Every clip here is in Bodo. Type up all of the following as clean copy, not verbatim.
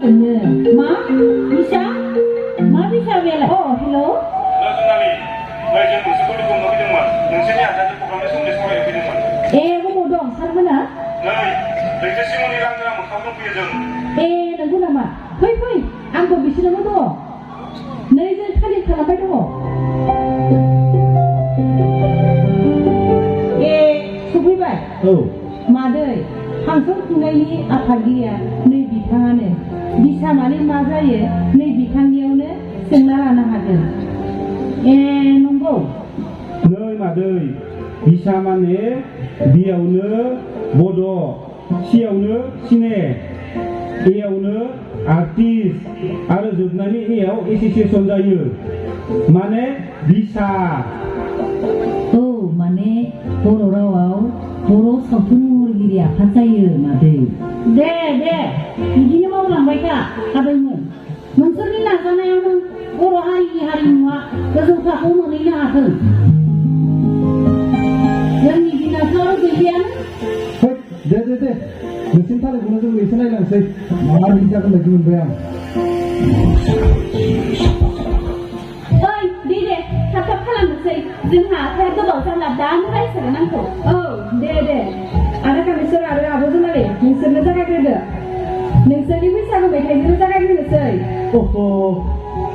मा bisa बेलाय हेलौ जुनालि जों नोंसोरखौ लोगो मोनफैदोंमोन नोंसोरनि आदाजों प्रग्रामनि सोमोन्दै सावरायनो फैदोंमोन बबाव दं सारमोना नै लैथो सिमनि लांगोना मोखाङाव दंफैयो जों नंगौ नामा फै आंबो बिसोरनावनो दङ नै जों थालिर खालामबाय दङ सफैबाय मादै फांसन खुंनायनि आफादगिरिया नै बिथाङानो बिसा माने मा जायो नै बिथांनियावनो सोंना लानो हागोन नंगौ नै मादै बिसा माने बियावनो बड' सियावनो सिने एयावनो आर्टिस्ट आरो जोबनायनि एयाव एसोसिएसन जायो माने बिसा माने बर' रावाव बर' सावथुन महरगिरि आफाद जायो मादै दे बिदिनो मावलांबाय था आदैमोन नोंसोरनि नाजानायावनो बर' हारिनि हारिमुवा गोजौ थाखोआव मोनहैनो हाथों जोंनि दिनाथ' गैलियानो दे नोंसिनि थालिरखौनो जों एसे नायलांसै माबायदि जागोन बायदि मोनबाय आं दे थाब खालामनोसै जोंहा आखाया गोबाव जाला दानो रायज्लायनो नांगौ दे आदा कामेस्वर आरो आब' जुनालि नोंसोरनो जागायग्रोदो नोंसोरनि बैसागु मेथाइजों जागायग्रोनोसै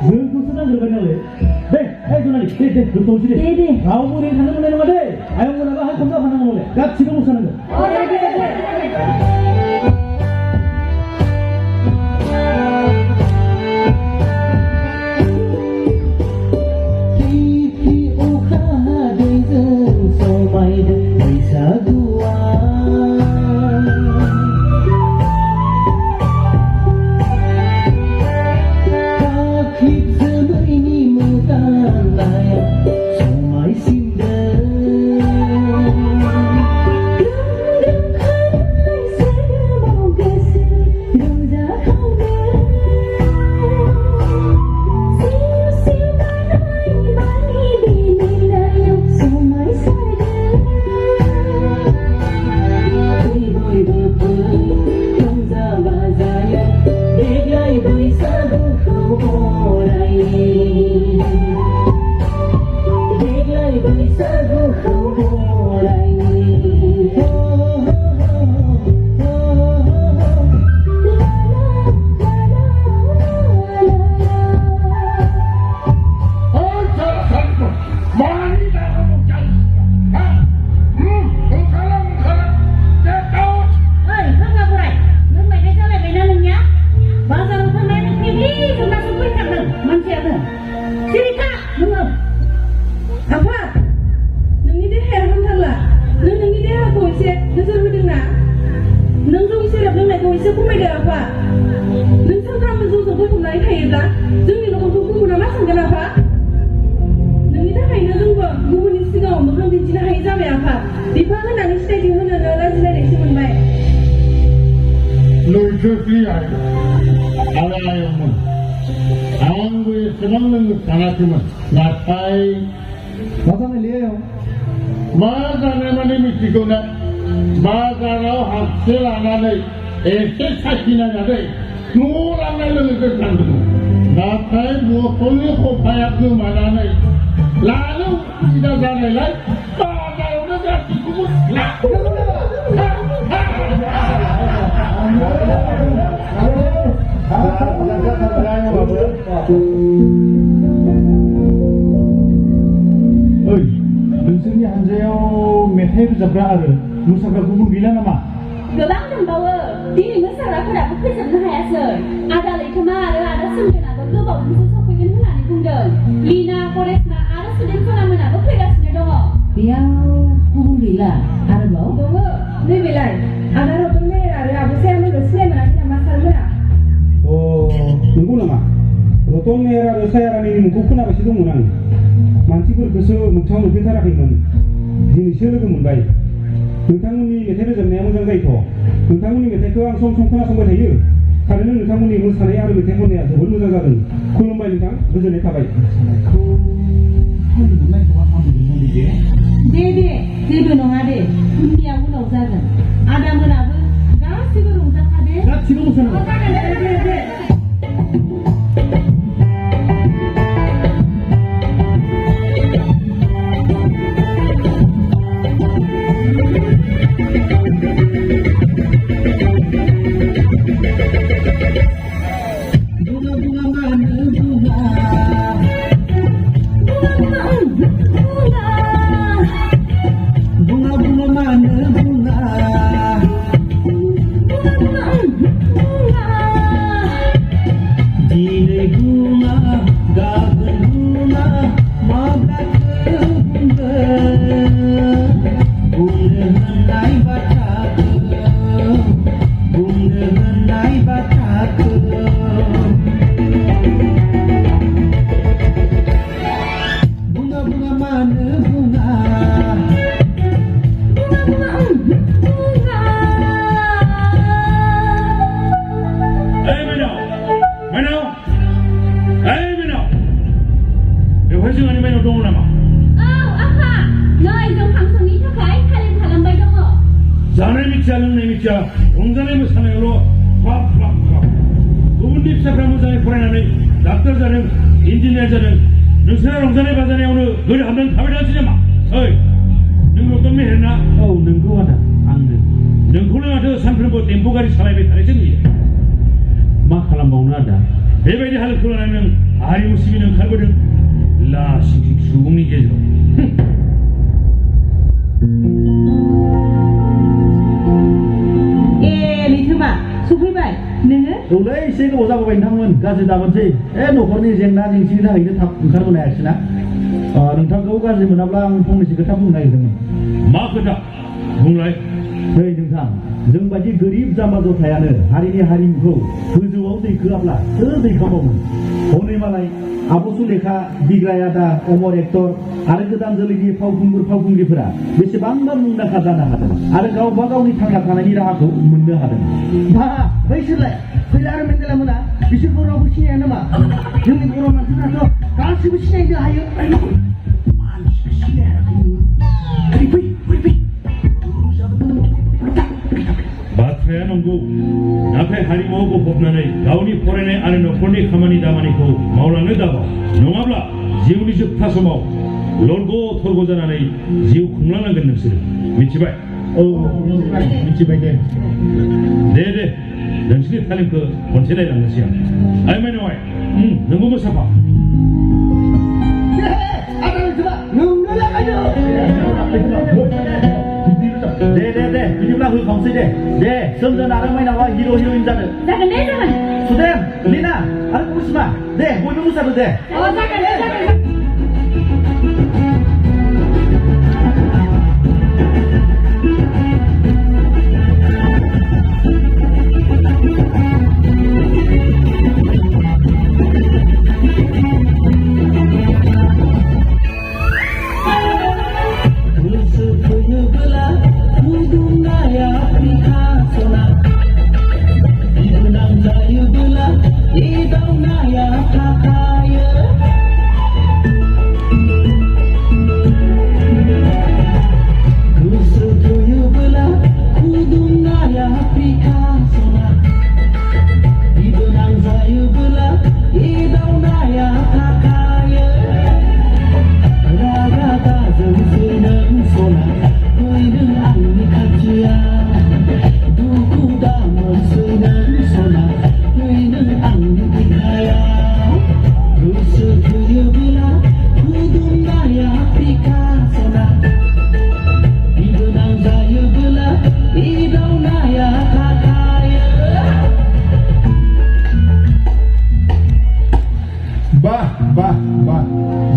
जोंखौसो नांग्रोबाय नालाय दे जुनालि दे दोनथ'नोसै दे रावबो ओरैनो थानो मोननाय नङा दे आयं मोनाबा हाय खम जाफानांगौ नालाय गासिबो मोसानांगौ आंबो एसेबां लोंनो सानाखैमोन नाथाय मा जानायलै मा जानाय माने मिथिगौना बाजाराव हाबसे लानानै एसे साखिनायनानै न'आव लांनाय लोगोसे सानदोंमोन नाथाय बथलनि खफाया गोमानानै लानो उसुबिदा जानायलाय बाजारावनो गासैखौबो नोंसोरनि हानजायाव मेथाइ रोजाबग्रा आरो मोसाग्रा गुबुन गैला नामा? गोबां दंबावो दिनै मोसाग्राफोराबो फैजोबनो हायासै आदा लैथोमा आरो आदा सोमदोनाबो गोबावजोंसो सफैगोन होननानै बुंदों लिना करेसमा आरो सुदेम सनामोनाबो फैगासिनो दङ बेयाव गुबुन गैला आरोबाव दङ नैबेलाय आदा रतन मेहेर आरो आब' सायामोनखौ सिनाय मोनाखै नामा सारमोना नंगौ नामा रतन मेहेर आरो सायारानिनि मुंखौ खोनाबायसो दंमोन आं मानसिफोरखौसो मोगथाङाव नुफेरथाराखैमोन दिनैसो लोगो मोनबाय नोंथांमोननि मेथाइ रोजाबनाया मोजां जायोथ' नोंथांमोननि मेथाइखौ आं सम खोनासंबाय थायो थारैनो नोंथांमोननि मोसानाय आरो मेथाइ खननाया जोबोद मोजां जादों खुलुमबाय नोंथां गोजोननाय थाबाय दे जेबो नङा दे उनाव जागोन आदा मोनाबो गासिबो रंजाफादे गासिबो मोसानांगौ दे जानाय मिथिया लोंनाय मिथिया रंजानाय मोसानायावल' फाब फाब फाब गुबुननि फिसाफ्रा मोजाङै फरायनानै डाक्टर जादों इन्जिनियार जादों नोंसोरा रंजानाय बाजानायावनो गोदो हाबनानै थाबाय थानोसै नामा ओइ नों रतन मेहेर ना औ नोंगौ आदा आंनो नोंखौनो माथो सानफ्रोमबो टेम्पो गारि सालायबाय थानायसो नुयो मा खालामबावनो आदा बेबायदि हालोदखौ लानानै नों हारिमु सिबिनो ओंखारबोदों लासिं सिं सुबुंनि गेजेराव लैथोमा सफैबाय नोङो औलै एसे गोबाव जाबोबाय नोंथांमोन गाज्रि दामोनसै न'खरनि जेंना जेंसिनि थाखायनो थाब ओंखारबोनो हायाखिसै ना नोंथांखौ गाज्रि मोनाब्ला आं फंनैसो खोथा बुंनो नागिरदोंमोन मा खोथा बुंलाय नै नोंथां जोंबायदि गोरिब जाम्बा जथायानो हारिनि हारिमुखौ गोजौआव दैखोआब्ला सोर दैखांबावगोन हनै मालाय आब' सुलेखा बिग्राय आदा अमर एक्टर आरो गोदान जोलैनि फावखुंग्रिफोरा बेसेबांबा मुंदांखा जानो हादों आरो गावबा गावनि थांना थानायनि राहाखौ मोननो हादों मा बैसोरलाय फैला आरो मेन्देला मोना बिसोरखौ रावबो सिनाया नामा जोंनि बर' मानसिफ्राथ' गासिबो सिनायनो हायो बाथ्राया नंगौ नाथाय हारिमुआव गफबनानै गावनि फरायनाय आरो न'खरनि खामानि दामानिखौ मावलांनो दाबाव नङाब्ला जिउनि जोबथा समाव लरग' थरग' जानानै जिउ खुंलांनांगोन नोंसोरो मिथिबाय औ मिथिबाय दे दे नोंसोरनि तालिमखौ खनसे नायलांनोसै आं आइ माइनावहाय नोंबो मोसाफा दे बिदिब्ला होखांसै दे सोमदोन आरो माइनावा हिर' हिर'इन जानो जागोन दे जागोन सुदेम लिना आरो कुसुमा दे बयबो मोसादो दे जागोन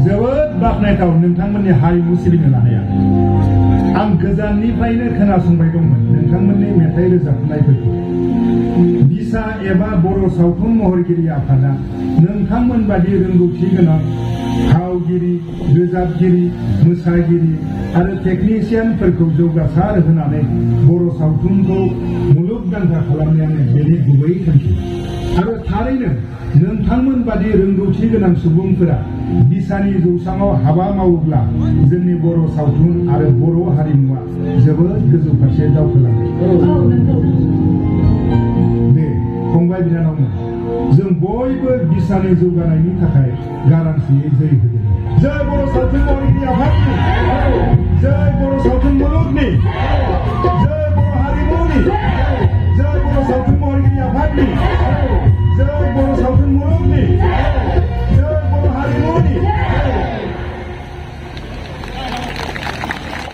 जोबोद बाख्नायथाव नोंथांमोननि हारिमु सिबिनो लानाया आं गोजाननिफ्रायनो खोनासंबाय दंमोन नोंथांमोननि मेथाइ रोजाबनायफोरखौ बिसा एबा बर' सावथुन महरगिरि आफादा नोंथांमोन बादि रोंगौथि गोनां फावगिरि रोजाबगिरि मोसागिरि आरो टेकनिशियानफोरखौ जौगासार होनानै बर' सावथुनखौ मुलुगदांखा खालामनायानो बेनि गुबै थांखि आरो थारैनो नोंथांमोन बादि रोंगौथि गोनां सुबुंफोरा बिसानि जौसाङाव हाबा मावोब्ला जोंनि बर' सावथुन आरो बर' हारिमुवा जोबोद गोजौ फारसे दावखोलांगोन दे फंबाय बिनानावमोन जों बयबो बिसानि जौगानायनि थाखाय गारांसियै जै होगोन जय बर' सावथुन महरगिरि आफादनि जय बर' सावथुन मुलुगनि जय